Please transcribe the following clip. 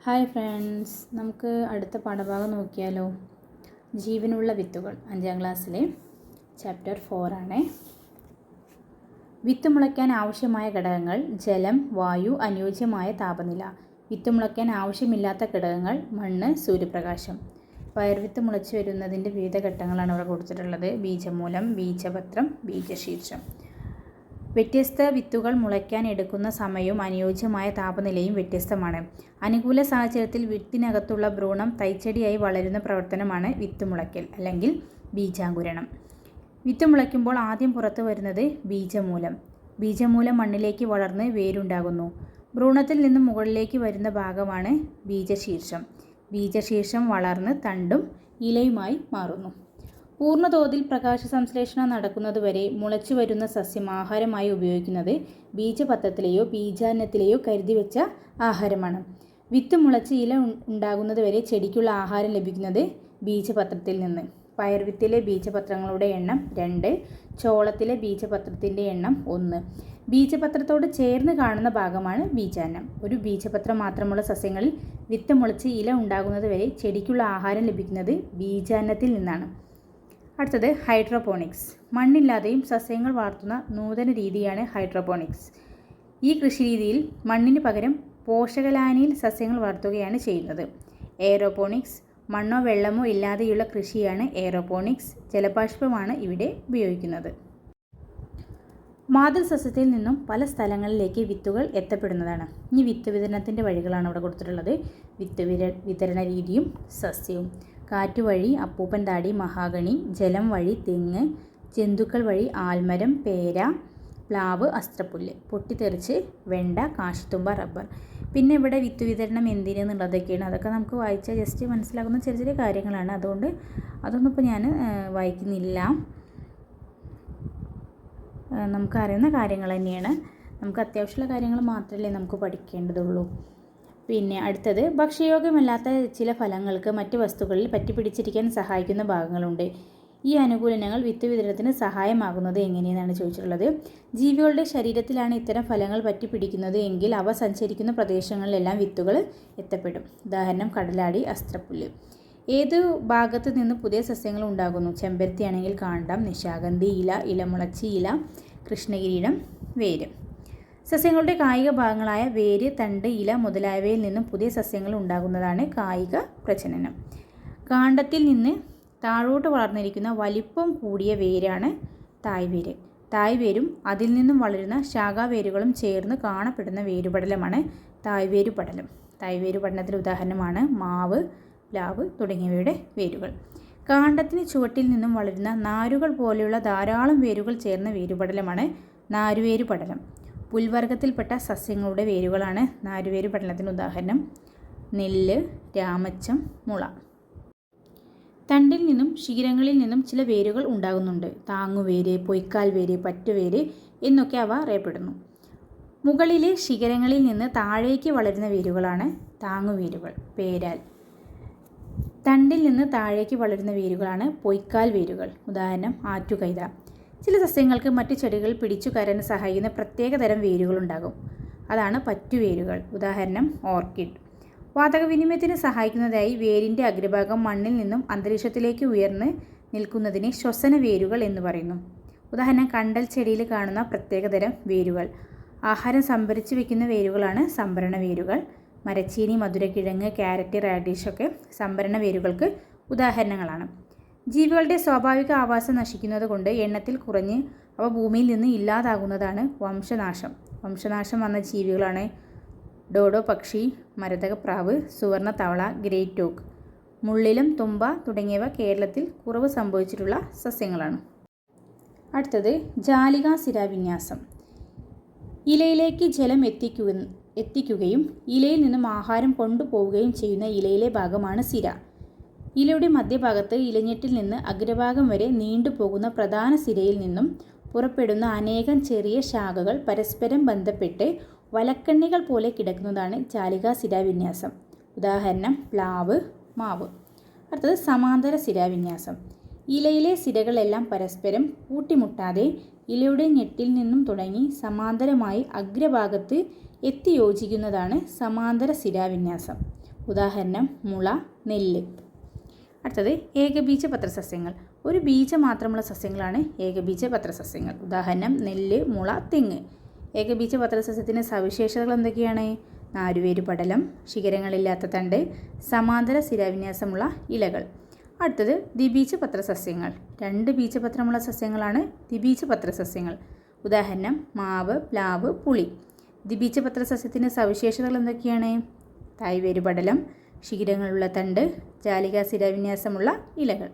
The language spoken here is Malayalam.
ഹായ് ഫ്രണ്ട്സ്, നമുക്ക് അടുത്ത പാഠഭാഗം നോക്കിയാലോ. ജീവനുള്ള വിത്തുകൾ 5ാം ക്ലാസ്സിലെ ചാപ്റ്റർ 4 ആണ്. വിത്ത് മുളയ്ക്കാൻ ആവശ്യമായ ഘടകങ്ങൾ: ജലം, വായു, അനുയോജ്യമായ താപനില. വിത്ത് മുളയ്ക്കാൻ ആവശ്യമില്ലാത്ത ഘടകങ്ങൾ: മണ്ണ്, സൂര്യപ്രകാശം. പയർവിത്ത് മുളച്ചു വരുന്നതിൻ്റെ വിവിധ ഘട്ടങ്ങളാണ് ഇവിടെ കൊടുത്തിട്ടുള്ളത്. ബീജമൂലം, ബീജപത്രം, ബീജശീർഷം. വ്യത്യസ്ത വിത്തുകൾ മുളയ്ക്കാൻ എടുക്കുന്ന സമയവും അനുയോജ്യമായ താപനിലയും വ്യത്യസ്തമാണ്. അനുകൂല സാഹചര്യത്തിൽ വിത്തിനകത്തുള്ള ഭ്രൂണം തൈച്ചെടിയായി വളരുന്ന പ്രവർത്തനമാണ് വിത്ത് മുളയ്ക്കൽ അല്ലെങ്കിൽ ബീജാങ്കുരണം. വിത്ത് മുളയ്ക്കുമ്പോൾ ആദ്യം പുറത്തു വരുന്നത് ബീജമൂലം. ബീജമൂലം മണ്ണിലേക്ക് വളർന്ന് വേരുണ്ടാകുന്നു. ഭ്രൂണത്തിൽ നിന്നും മുകളിലേക്ക് വരുന്ന ഭാഗമാണ് ബീജശീർഷം. ബീജശീർഷം വളർന്ന് തണ്ടും ഇലയുമായി മാറുന്നു. പൂർണ്ണതോതിൽ പ്രകാശ സംശ്ലേഷണം നടക്കുന്നതുവരെ മുളച്ചു വരുന്ന സസ്യം ആഹാരമായി ഉപയോഗിക്കുന്നത് ബീജപത്രത്തിലെയോ ബീജാന്നത്തിലെയോ കരുതിവെച്ച ആഹാരമാണ്. വിത്ത് മുളച്ച് ഇല ഉണ്ടാകുന്നതുവരെ ചെടിക്കുള്ള ആഹാരം ലഭിക്കുന്നത് ബീജപത്രത്തിൽ നിന്ന്. പയർവിത്തിലെ ബീജപത്രങ്ങളുടെ എണ്ണം 2, ചോളത്തിലെ ബീജപത്രത്തിൻ്റെ എണ്ണം 1. ബീജപത്രത്തോട് ചേർന്ന് കാണുന്ന ഭാഗമാണ് ബീജാന്നം. ഒരു ബീജപത്രം മാത്രമുള്ള സസ്യങ്ങളിൽ വിത്ത് മുളച്ച് ഇല ഉണ്ടാകുന്നതുവരെ ചെടിക്കുള്ള ആഹാരം ലഭിക്കുന്നത് ബീജാന്നത്തിൽ നിന്നാണ്. അടുത്തത് ഹൈഡ്രോപോണിക്സ്. മണ്ണില്ലാതെയും സസ്യങ്ങൾ വളർത്തുന്ന നൂതന രീതിയാണ് ഹൈഡ്രോപോണിക്സ്. ഈ കൃഷിരീതിയിൽ മണ്ണിന് പകരം പോഷകലായനിയിൽ സസ്യങ്ങൾ വളർത്തുകയാണ് ചെയ്യുന്നത്. എയറോപോണിക്സ്. മണ്ണോ വെള്ളമോ ഇല്ലാതെയുള്ള കൃഷിയാണ് എയറോപോണിക്സ്. ജലബാഷ്പമാണ് ഇവിടെ ഉപയോഗിക്കുന്നത്. മാതൃ സസ്യത്തിൽ നിന്നും പല സ്ഥലങ്ങളിലേക്ക് വിത്തുകൾ എത്തപ്പെടുന്നതാണ്. ഇനി വിത്ത് വിതരണത്തിൻ്റെ വഴികളാണ് ഇവിടെ കൊടുത്തിട്ടുള്ളത്. വിത്ത് വിതരണ രീതിയും സസ്യവും. കാറ്റ് വഴി അപ്പൂപ്പൻ താടി, മഹാഗണി. ജലം വഴി തെങ്ങ്. ജന്തുക്കൾ വഴി ആൽമരം, പേര, പ്ലാവ്, അസ്ത്രപ്പുല്ല്. പൊട്ടിത്തെറിച്ച് വെണ്ട, കാശിത്തുമ്പ, റബ്ബർ. പിന്നെ ഇവിടെ വിത്ത് വിതരണം എന്തിനെന്നുള്ളതൊക്കെയാണ്. അതൊക്കെ നമുക്ക് വായിച്ചാൽ ജസ്റ്റ് മനസ്സിലാക്കുന്ന ചെറിയ ചെറിയ കാര്യങ്ങളാണ്. അതുകൊണ്ട് അതൊന്നും ഇപ്പോൾ ഞാൻ വായിക്കുന്നില്ല. നമുക്കറിയുന്ന കാര്യങ്ങൾ തന്നെയാണ്. നമുക്ക് അത്യാവശ്യമുള്ള കാര്യങ്ങൾ മാത്രമല്ലേ നമുക്ക് പഠിക്കേണ്ടതുള്ളൂ. പിന്നെ അടുത്തത് ഭക്ഷ്യയോഗ്യമല്ലാത്ത ചില ഫലങ്ങൾക്ക് മറ്റ് വസ്തുക്കളിൽ പറ്റിപ്പിടിച്ചിരിക്കാൻ സഹായിക്കുന്ന ഭാഗങ്ങളുണ്ട്. ഈ അനുകൂലനങ്ങൾ വിത്ത് വിതരണത്തിന് സഹായമാകുന്നത് എങ്ങനെയെന്നാണ് ചോദിച്ചിട്ടുള്ളത്. ജീവികളുടെ ശരീരത്തിലാണ് ഇത്തരം ഫലങ്ങൾ പറ്റിപ്പിടിക്കുന്നത് എങ്കിൽ അവ സഞ്ചരിക്കുന്ന പ്രദേശങ്ങളിലെല്ലാം വിത്തുകൾ എത്തപ്പെടും. ഉദാഹരണം കടലാടി, അസ്ത്രപ്പുല്ല്. ഏത് ഭാഗത്ത് നിന്ന് പുതിയ സസ്യങ്ങൾ ഉണ്ടാകുന്നു? ചെമ്പരത്തിയാണെങ്കിൽ കാണ്ഡം, നിശാഗന്ധി ഇല, ഇലമുളച്ചി ഇല, കൃഷ്ണകിരീടം, വേര്. സസ്യങ്ങളുടെ കായിക ഭാഗങ്ങളായ വേര്, തണ്ട്, ഇല മുതലായവയിൽ നിന്നും പുതിയ സസ്യങ്ങൾ ഉണ്ടാകുന്നതാണ് കായിക പ്രജനനം. കാണ്ഡത്തിൽ നിന്ന് താഴോട്ട് വളർന്നിരിക്കുന്ന വലിപ്പം കൂടിയ വേരാണ് തായ്വേര്. തായ്വേരും അതിൽ നിന്നും വളരുന്ന ശാഖാവേരുകളും ചേർന്ന് കാണപ്പെടുന്ന വേരുപടലമാണ് തായ്വേരുപടലം. തായ്വേരുപടലത്തിന് ഉദാഹരണമാണ് മാവ്, പ്ലാവ് തുടങ്ങിയവയുടെ വേരുകൾ. കാണ്ഡത്തിന് ചുവട്ടിൽ നിന്നും വളരുന്ന നാരുകൾ പോലെയുള്ള ധാരാളം വേരുകൾ ചേർന്ന വേരുപടലമാണ് നാരുവേരുപടലം. പുൽവർഗത്തിൽപ്പെട്ട സസ്യങ്ങളുടെ വേരുകളാണ് നാരുവേരുപടലത്തിന് ഉദാഹരണം നെല്ല്, രാമച്ചം, മുള. തണ്ടിൽ നിന്നും ശിഖരങ്ങളിൽ നിന്നും ചില വേരുകൾ ഉണ്ടാകുന്നുണ്ട്. താങ്ങുവേര്, പൊയ്ക്കാൽ വേര്, പറ്റുവേര് എന്നൊക്കെ അവ അറിയപ്പെടുന്നു. മുകളിലെ ശിഖരങ്ങളിൽ നിന്ന് താഴേക്ക് വളരുന്ന വേരുകളാണ് താങ്ങുവേരുകൾ, പേരാൽ. തണ്ടിൽ നിന്ന് താഴേക്ക് വളരുന്ന വേരുകളാണ് പൊയ്ക്കാൽ വേരുകൾ, ഉദാഹരണം ആറ്റുകൈത. ചില സസ്യങ്ങൾക്ക് മറ്റു ചെടികൾ പിടിച്ചു കയറാൻ സഹായിക്കുന്ന പ്രത്യേകതരം വേരുകളുണ്ടാകും. അതാണ് പറ്റുവേരുകൾ, ഉദാഹരണം ഓർക്കിഡ്. വാതകവിനിമയത്തിന് സഹായിക്കുന്നതായി വേരിൻ്റെ അഗ്രഭാഗം മണ്ണിൽ നിന്നും അന്തരീക്ഷത്തിലേക്ക് ഉയർന്ന് നിൽക്കുന്നതിനെ ശ്വസന വേരുകൾ എന്ന് പറയുന്നു. ഉദാഹരണം കണ്ടൽ ചെടിയിൽ കാണുന്ന പ്രത്യേകതരം വേരുകൾ. ആഹാരം സംഭരിച്ചു വയ്ക്കുന്ന വേരുകളാണ് സംഭരണ വേരുകൾ. മരച്ചീനി, മധുരക്കിഴങ്ങ്, ക്യാരറ്റ്, റാഡിഷൊക്കെ സംഭരണ വേരുകൾക്ക് ഉദാഹരണങ്ങളാണ്. ജീവികളുടെ സ്വാഭാവിക ആവാസം നശിക്കുന്നത് കൊണ്ട് എണ്ണത്തിൽ കുറഞ്ഞ് അവ ഭൂമിയിൽ നിന്ന് ഇല്ലാതാകുന്നതാണ് വംശനാശം. വംശനാശം വന്ന ജീവികളാണ് ഡോഡോ പക്ഷി, മരതകപ്രാവ്, സുവർണ തവള, ഗ്രേറ്റ് ഓക്ക്. മുള്ളിലും തുമ്പ തുടങ്ങിയവ കേരളത്തിൽ കുറവ് സംഭവിച്ചിട്ടുള്ള സസ്യങ്ങളാണ്. അടുത്തത് ജാലികാ ശിരാവിന്യാസം. ഇലയിലേക്ക് ജലം എത്തിക്കുകയും ഇലയിൽ നിന്നും ആഹാരം കൊണ്ടുപോവുകയും ചെയ്യുന്ന ഇലയിലെ ഭാഗമാണ് സിര. ഇലയുടെ മധ്യഭാഗത്ത് ഇലഞ്ഞെട്ടിൽ നിന്ന് അഗ്രഭാഗം വരെ നീണ്ടുപോകുന്ന പ്രധാന സിരയിൽ നിന്നും പുറപ്പെടുന്ന അനേകം ചെറിയ ശാഖകൾ പരസ്പരം ബന്ധപ്പെട്ട് വലക്കണ്ണികൾ പോലെ കിടക്കുന്നതാണ് ജാലികാ ശിരാവിന്യാസം. ഉദാഹരണം പ്ലാവ്, മാവ്. അടുത്തത് സമാന്തര ശിരാവിന്യാസം. ഇലയിലെ സിരകളെല്ലാം പരസ്പരം കൂട്ടിമുട്ടാതെ ഇലയുടെ ഞെട്ടിൽ നിന്നും തുടങ്ങി സമാന്തരമായി അഗ്രഭാഗത്ത് എത്തിയോജിക്കുന്നതാണ് സമാന്തര ശിരാവിന്യാസം. ഉദാഹരണം മുള, നെല്ല്. അടുത്തത് ഏകബീജപത്ര സസ്യങ്ങൾ. ഒരു ബീജം മാത്രമുള്ള സസ്യങ്ങളാണ് ഏകബീജപത്ര സസ്യങ്ങൾ. ഉദാഹരണം നെല്ല്, മുള, തെങ്ങ്. ഏകബീജപത്ര സസ്യത്തിൻ്റെ സവിശേഷതകൾ എന്തൊക്കെയാണ്? നാരുവേര് പടലം, ശിഖരങ്ങളില്ലാത്ത തണ്ട്, സമാന്തര ശിരാവിന്യാസമുള്ള ഇലകൾ. അടുത്തത് ദ്വിബീജപത്ര സസ്യങ്ങൾ. 2 ബീജപത്രമുള്ള സസ്യങ്ങളാണ് ദ്വിബീജപത്ര സസ്യങ്ങൾ. ഉദാഹരണം മാവ്, പ്ലാവ്, പുളി. ദ്വിബീജപത്ര സസ്യത്തിൻ്റെ സവിശേഷതകൾ എന്തൊക്കെയാണ്? തായ്വേര് പടലം, ശിഖരങ്ങളുള്ള തണ്ട്, ജാലികാ ശിരാവിന്യാസമുള്ള ഇലകൾ.